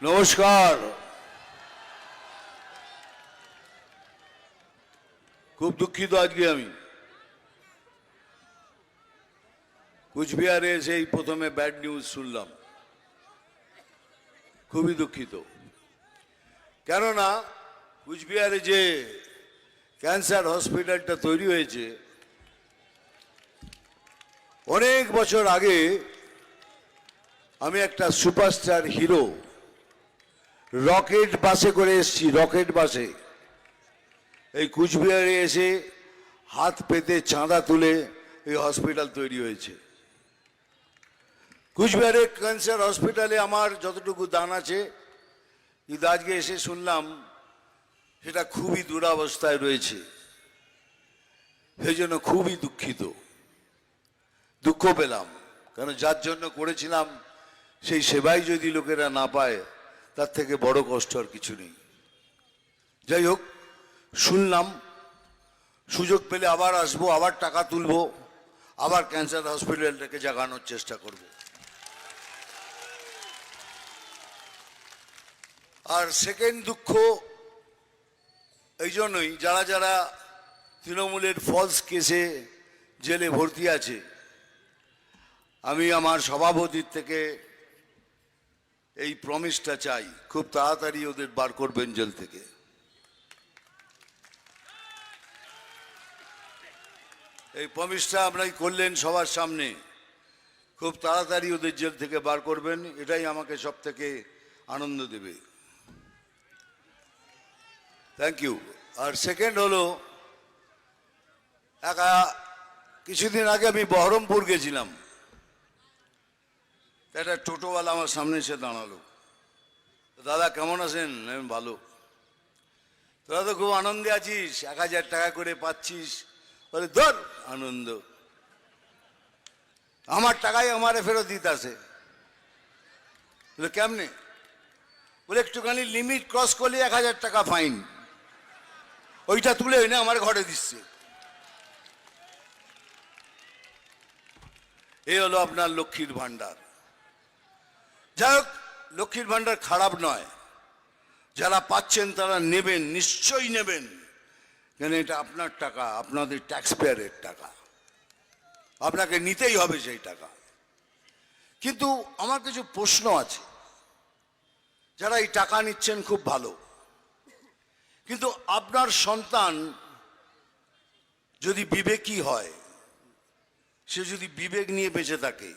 নমস্কার। খুব দুঃখিত আজকে আমি কুচবিহারে এসে এই প্রথমে ব্যাড নিউজ শুনলাম। খুবই দুঃখিত, কেননা কুচবিহারে যে ক্যান্সার হসপিটালটা তৈরি হয়েছে অনেক বছর আগে আমি একটা সুপারস্টার হিরো রকেট বাসে করে এসেছি। রকেট বাসে এই কুচবিহারে এসে হাত পেতে চাঁদা তুলে এই হসপিটাল তৈরি হয়েছে। কুচবিহারে ক্যান্সার হসপিটালে আমার যতটুকু দান আছে, কিন্তু আজকে এসে শুনলাম সেটা খুবই দুরবস্থায় রয়েছে। সেই জন্য খুবই দুঃখিত, দুঃখ পেলাম, কারণ যার জন্য করেছিলাম সেই সেবাই যদি লোকেরা না পায় তার থেকে বড় কষ্ট আর কিছু নেই। যাই হোক, শুনলাম, সুযোগ পেলে আবার আসবো, আবার টাকা তুলবো, আবার ক্যান্সার হসপিটালটাকে জাগানোর চেষ্টা করব। আর সেকেন্ড দুঃখ এই জন্যই, যারা যারা তৃণমূলের ফলস কেসে জেলে ভর্তি আছে, আমি আমার সভাপতির থেকে এই প্রমিসটা চাই, খুব তাড়াতাড়ি ওদের বার করবেন জেল থেকে। এই প্রমিসটা আপনাই করলেন সবার সামনে, খুব তাড়াতাড়ি ওদের জেল থেকে বার করবেন, এটাই আমাকে সব থেকে আনন্দ দেবে। Thank you. আর সেকেন্ড হলো, কিছুদিন আগে আমি বহরমপুর গেছিলাম, একটা টোটোওয়ালা আমার সামনে এসে দাঁড়ালো। দাদা কেমন আছেন? আমি ভালো। তোরা তো খুব আনন্দে আছিস, 1000 টাকা করে পাচ্ছিস। বলে ধর আনন্দ, আমার টাকাই আমারে ফেরত দিতে আসে। বলে কেমনে? বলে একটুখানি লিমিট ক্রস করলে 1000 টাকা ফাইন, ওইটা তুলে এনে আমার ঘরে দিচ্ছে। এই হলো আপনার লক্ষ্মীর ভান্ডার। যাই হোক, লক্ষ্মীর ভান্ডার খারাপ নয়, যারা পাচ্ছেন তারা নেবেন, নিশ্চয়ই নেবেন, কেন এটা আপনার টাকা, আপনাদের ট্যাক্স পেয়ারের টাকা, আপনাকে নিতেই হবে সেই টাকা। কিন্তু আমার কিছু প্রশ্ন আছে। যারা এই টাকা নিচ্ছেন খুব ভালো, কিন্তু আপনার সন্তান যদি বিবেকী হয়, সে যদি বিবেক নিয়ে বেঁচে থাকে,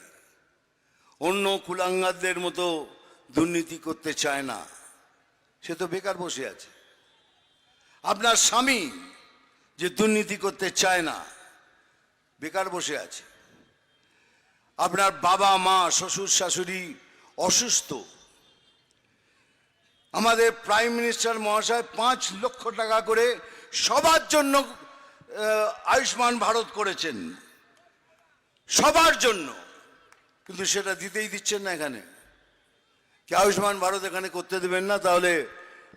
অন্য কুলাঙ্গারদের মতো দুর্নীতি করতে চায় না, সে তো বেকার বসে আছে। আপনার স্বামী যে দুর্নীতি করতে চায় না, বেকার বসে আছে। আপনার বাবা মা শ্বশুর শাশুড়ি অসুস্থ, আমাদের প্রাইম মিনিস্টার মহাশয় 5 লক্ষ টাকা করে সবার জন্য আয়ুষ্মান ভারত করেছেন, সবার জন্য, কিন্তু সেটা দিতেই দিচ্ছেন না। এখানে কি আয়ুষ্মান ভারত এখানে করতে দেবেন না? তাহলে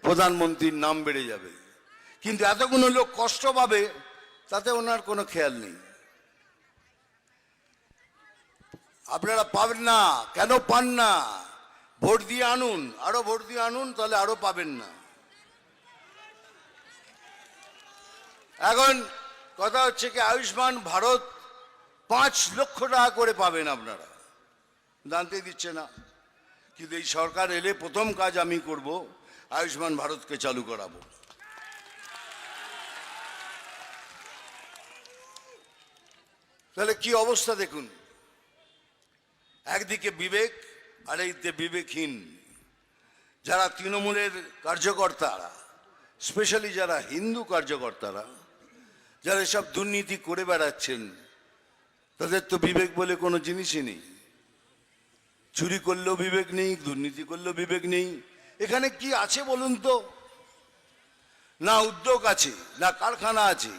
প্রধানমন্ত্রীর নাম বেড়ে যাবে, কিন্তু এতগুলো লোক কষ্ট পাবে তাতে ওনার কোনো খেয়াল নেই। আপনারা পাবেন না, কেন পান না? ভোট দিয়ে আনুন, আরো ভোট দিয়ে আনুন, তাহলে আরো পাবেন না। এখন কথা হচ্ছে কি, আয়ুষ্মান ভারত 5 লক্ষ টাকা করে পাবেন আপনারা, জানতে দিচ্ছে না। কিন্তু এই সরকার এলে প্রথম কাজ আমি করব, আয়ুষ্মান ভারতকে চালু করাবো। তাহলে কি অবস্থা দেখুন, একদিকে বিবেক আর এইদিকে বিবেকহীন। যারা তৃণমূলের কার্যকর্তারা, স্পেশালি যারা হিন্দু কার্যকর্তারা, যারা এসব দুর্নীতি করে বেড়াচ্ছেন, তাদের তো বিবেক বলে কোনো জিনিসই নেই। চুরি করলেও বিবেক নেই, দুর্নীতি করলেও বিবেক নেই। এখানে কি আছে বলুন তো? না উদ্যোগ আছে, না কারখানা আছে,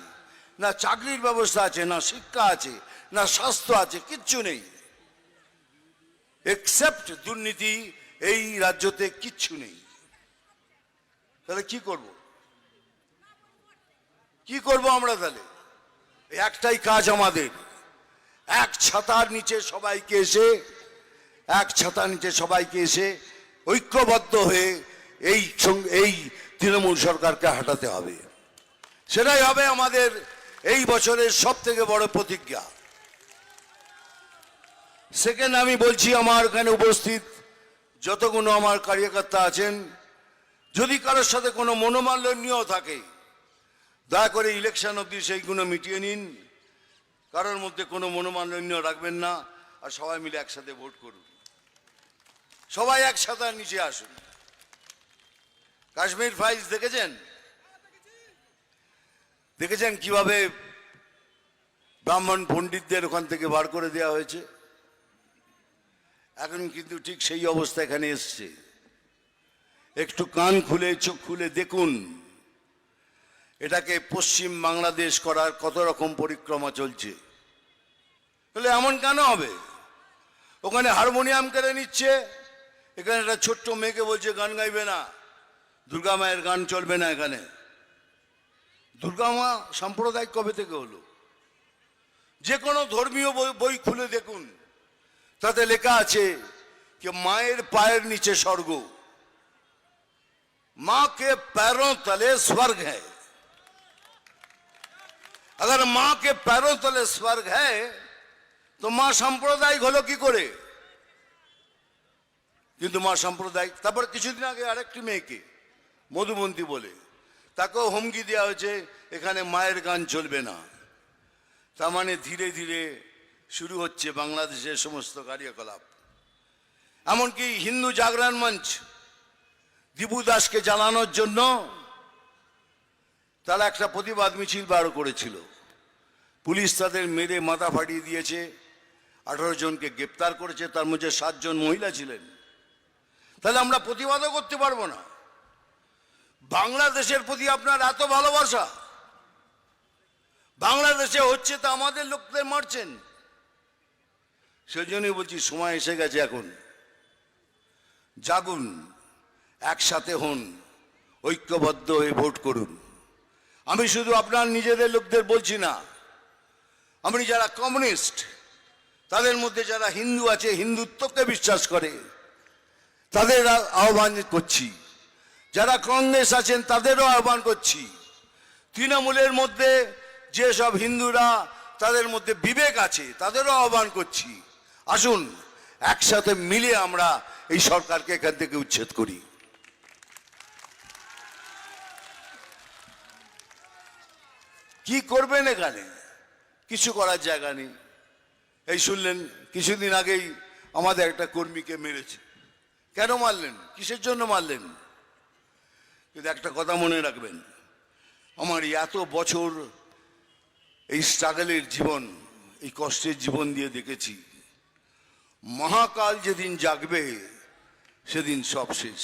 না চাকরির ব্যবস্থা আছে, না শিক্ষা আছে, না স্বাস্থ্য আছে, কিচ্ছু নেই। এক্সেপ্ট দুর্নীতি এই রাজ্যতে কিচ্ছু নেই। তাহলে কি করব? কি করব আমরা? তাহলে একটাই কাজ আমাদের, এক ছাতার নিচে সবাইকে এসে ঐক্যবদ্ধ হয়ে এই তৃণমূল সরকারকে হাঁটাতে হবে। সেটাই হবে আমাদের এই বছরের সব থেকে বড় প্রতিজ্ঞা। সেকেন্ড, আমি বলছি আমার এখানে উপস্থিত যতগুলো আমার কার্যকর্তা আছেন, যদি কারোর সাথে কোনো মনোমালিন্য থাকে দয়া করে ইলেকশন অবধি সেইগুলো মিটিয়ে নিন। কারোর মধ্যে কোনো মনোমালিন্য রাখবেন না, আর সবাই মিলে একসাথে ভোট করুন। সবাই একসাথে নিচে আসুন। কাশ্মীর ফাইলস দেখেছেন কিভাবে ব্রাহ্মণ পণ্ডিতদের ওখান থেকে বার করে দেওয়া হয়েছে? এখন কিন্তু ঠিক সেই অবস্থা এখানে এসছে। একটু কান খুলে চোখ খুলে দেখুন, এটাকে পশ্চিম বাংলাদেশ করার কত রকম পরিক্রমা চলছে। তাহলে এমন কেন হবে? ওখানে হারমোনিয়াম কেড়ে নিচ্ছে, এখানে একটা ছোট্ট মেয়েকে বলছে গান গাইবে না, দুর্গা মায়ের গান চলবে না এখানে। দুর্গা মা সাম্প্রদায়িক কবে থেকে হলো? যে কোনো ধর্মীয় বই খুলে দেখুন, তাতে লেখা আছে कि मायर पायर नीचे स्वर्ग, मां के पैरों तले स्वर्ग है। अगर मां के पैरों तले स्वर्ग है तो मां सांप्रदायिक हलो की करे? किंतु मां सांप्रदायिक। তারপর কিছুদিন আগে আরেকটি মেয়েকে মধুবন্তী বলে তাকেও হুমকি দেওয়া হয়েছে এখানে মায়ের গান চলবে না। তার মানে ধীরে ধীরে শুরু হচ্ছে বাংলাদেশের সমস্ত কার্যকলাপ। এমনকি হিন্দু জাগরণ মঞ্চ দীপু দাসকে জ্বালানোর জন্য তারা একটা প্রতিবাদ মিছিল বার করেছিল। পুলিশ তাদের মেরে মাথা ফাটিয়ে দিয়েছে, 18 জনকে গ্রেপ্তার করেছে, তার মধ্যে 7 জন মহিলা ছিলেন। তাহলে আমরা প্রতিবাদও করতে পারবো না? বাংলাদেশের প্রতি আপনার এত ভালোবাসা, বাংলাদেশে হচ্ছে তা আমাদের লোকদের মারছেন। সেজন্যই বলছি সময় এসে গেছে, এখন জাগুন, একসাথে হন, ঐক্যবদ্ধ হয়ে ভোট করুন। আমি শুধু আপনার নিজেদের লোকদের বলছি না, আমি যারা কমিউনিস্ট তাদের মধ্যে যারা হিন্দু আছে, হিন্দুত্বকে বিশ্বাস করে, তাদের আহ্বান করছি। যারা কংগ্রেস আছেন তাদেরও আহ্বান করছি। তৃণমূলের মধ্যে যে সব হিন্দুরা তাদের মধ্যে বিবেক আছে তাদেরও আহ্বান করছি, আসুন একসাথে মিলে আমরা এই সরকারকে এখান থেকে উচ্ছেদ করি। কি করবেন এখানে? কিছু করার জায়গা নেই। এই শুনলেন কিছুদিন আগেই আমাদের একটা কর্মীকে মেরেছে। কেন মারলেন? কিসের জন্য মারলেন? কিন্তু একটা কথা মনে রাখবেন, আমার এত বছর এই স্ট্রাগলের জীবন, এই কষ্টের জীবন দিয়ে দেখেছি, মহাকাল যেদিন জাগবে সেদিন সব শেষ।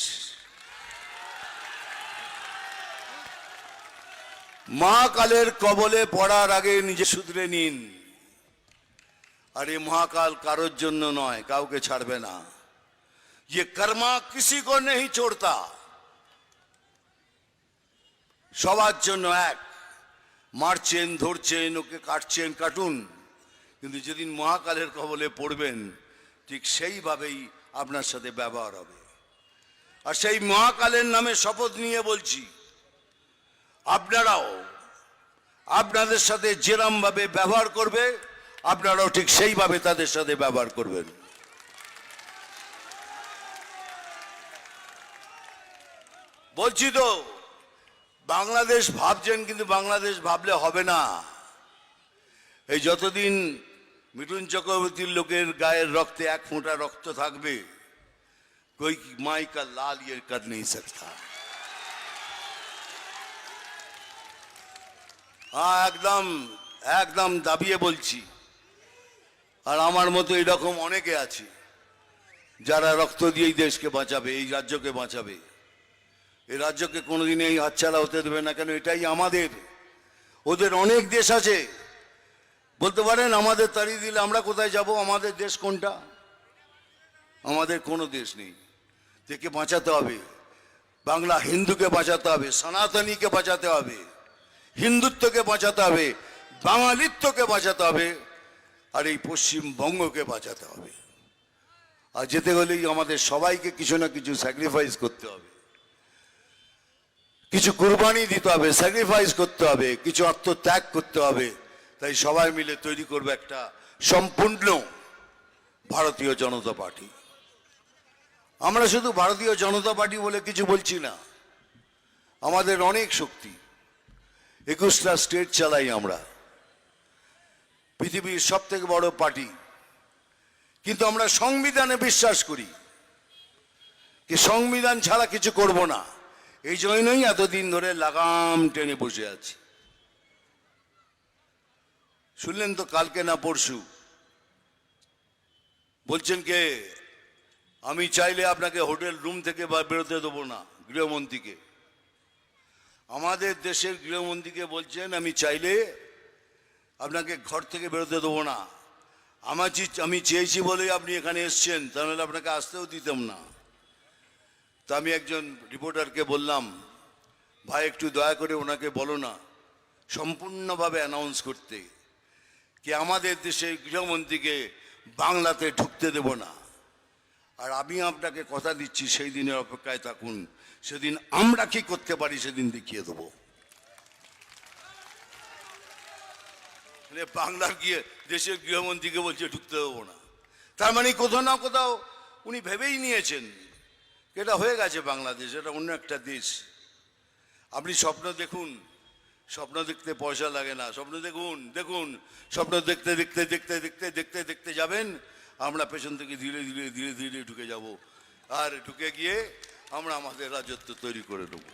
মহাকালের কবলে পড়ার আগে নিজে শুধরে নিন। আর এই মহাকাল কারোর জন্য নয়, কাউকে ছাড়বে না। ये कर्मा किसी को नहीं छोड़ता। সবার জন্য এক। মারছেন, ধরছেন, ওকে কাটছেন, কাটুন, কিন্তু যেদিন মহাকালের কবলে পড়বেন ঠিক সেইভাবেই আপনার সাথে ব্যবহার হবে। আর সেই মহাকালের নামে শপথ নিয়ে বলছি, আপনারাও আপনাদের সাথে যেরম ভাবে ব্যবহার করবে আপনারাও ঠিক সেইভাবে তাদের সাথে ব্যবহার করবেন। বলছি তো, বাংলাদেশ ভাবছেন, কিন্তু বাংলাদেশ ভাবলে হবে না। এই যতদিন মিঠুন চক্রবর্তীর লোকের গায়ের রক্তে এক ফোঁটা রক্ত থাকবে, कोई माई का लाल ये कर नहीं सकता। हाँ, একদম একদম দাবিয়ে বলছি। আর আমার মতো এরকম অনেকে আছে যারা রক্ত দিয়ে এই দেশকে বাঁচাবে, এই রাজ্যকে বাঁচাবে। এই রাজ্যকে কোনোদিন এই হাতছাড়া হতে দেবে না। কেন? এটাই আমাদের। ওদের অনেক দেশ আছে। বলতে পারেন আমাদের তাড়িয়ে দিলে আমরা কোথায় যাব? আমাদের দেশ কোনটা? আমাদের কোনো দেশ নেই। থেকে বাঁচাতে হবে। বাংলা হিন্দুকে বাঁচাতে হবে, সনাতনীকে বাঁচাতে হবে, হিন্দুত্বকে বাঁচাতে হবে, বাঙালিত্বকে বাঁচাতে হবে, আর এই পশ্চিমবঙ্গকে বাঁচাতে হবে। আর যেতে গেলেই আমাদের সবাইকে কিছু না কিছু স্যাক্রিফাইস করতে হবে, কিছু কুরবানি দিতে হবে, স্যাক্রিফাইস করতে হবে, কিছু আত্মত্যাগ করতে হবে। তাই সবাই মিলে তৈরি করবে একটা সম্পূর্ণ ভারতীয় জনতা পার্টি। আমরা শুধু ভারতীয় জনতা পার্টি বলে কিছু বলছি না, আমাদের অনেক শক্তি। 21টা স্টেট চালাই আমরা, পৃথিবীর সব থেকে বড় পার্টি। কিন্তু আমরা সংবিধানে বিশ্বাস করি, কি সংবিধান ছাড়া কিছু করব না। এই জন্যই এতদিন ধরে লাগাম টেনে বসে আছি। শুনলেন তো কালকে না পরশু বলছেন কে, আমি চাইলে আপনাকে হোটেল রুম থেকে বেরোতে দেবো না, গৃহমন্ত্রীকে। আমাদের দেশের গৃহমন্ত্রীকে বলছেন আমি চাইলে আপনাকে ঘর থেকে বেরোতে দেবো না। আমি চেয়েছি বলেই আপনি এখানে এসছেন, তাহলে আপনাকে আসতেও দিতাম না। তা আমি একজন রিপোর্টারকে বললাম, ভাই একটু দয়া করে ওনাকে বলো না সম্পূর্ণভাবে অ্যানাউন্স করতে, কি আমাদের দেশের গৃহমন্ত্রীকে বাংলাতে ঢুকতে দেব না। আর আমি আপনাকে কথা দিচ্ছি, সেই দিনের অপেক্ষায় থাকুন, সেদিন আমরা কি করতে পারি সেদিন দেখিয়ে দেবো। বাংলার গিয়ে দেশের গৃহমন্ত্রীকে বলছে ঢুকতে দেবো না, তার মানে কোথাও না কোথাও উনি ভেবেই নিয়েছেন এটা হয়ে গেছে বাংলাদেশ, এটা অন্য একটা দেশ। আপনি স্বপ্ন দেখুন, স্বপ্ন দেখতে পয়সা লাগে না। স্বপ্ন দেখুন, দেখুন, স্বপ্ন দেখতে দেখতে দেখতে দেখতে দেখতে দেখতে যাবেন, আমরা পেছন থেকে ধীরে ধীরে ধীরে ধীরে ঢুকে যাব। আর ঢুকে গিয়ে আমরা আমাদের রাজত্ব তৈরি করে নেব।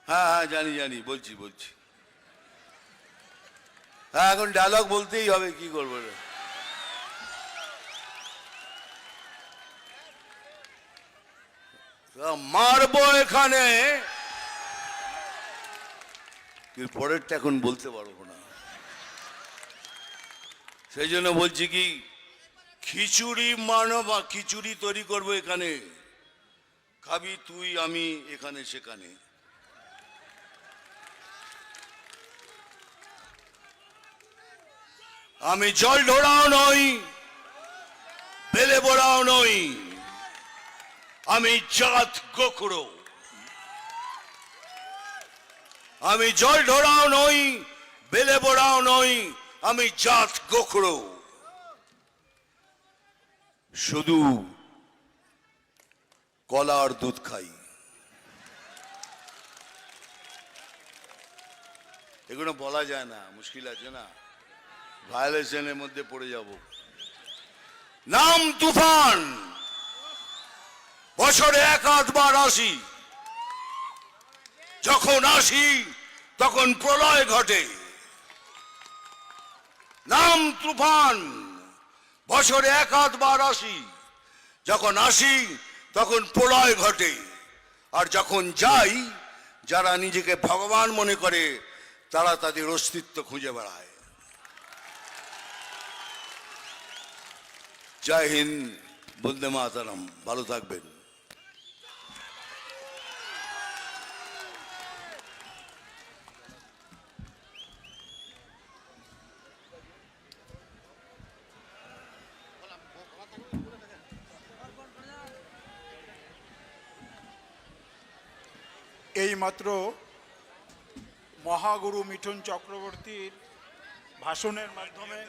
হ্যাঁ হ্যাঁ জানি জানি, বলছি বলছি। হ্যাঁ এখন ডায়লগ বলতেই হবে, কি করবো। মারবো এখানে, পরেরটা এখন বলতে পারবো না। সেই জন্য বলছি কি, খিচুড়ি মানবা, খিচুড়ি তৈরি করবো এখানে, খাবি তুই আমি এখানে সেখানে। আমি জল ঢোড়াও নই, বেলে বড়াও নই, আমি জাত গোখরো। আমি জল ঢোড়াও নই, বেলে বড়াও নই, আমি জাত গোখরো। শুধু কলা আর দুধ খাই। এগুলো বলা যায় না, মুশকিল আছে না, ভায়োলেশনের মধ্যে পড়ে যাব। নাম তুফান, বছরে এক আধবার আসি, যখন আসি তখন প্রলয় ঘটে। নাম তুফান, বছরে এক আধবার আসি, যখন আসি তখন প্রলয় ঘটে। আর যখন যাই, যারা নিজেকে ভগবান মনে করে তারা তাদের অস্তিত্ব খুঁজে বেড়ায়। জয় হিন্দ, বন্দে মাতরম, ভালো থাকবেন। এইমাত্র মহাগুরু মিঠুন চক্রবর্তীর ভাষণের মাধ্যমে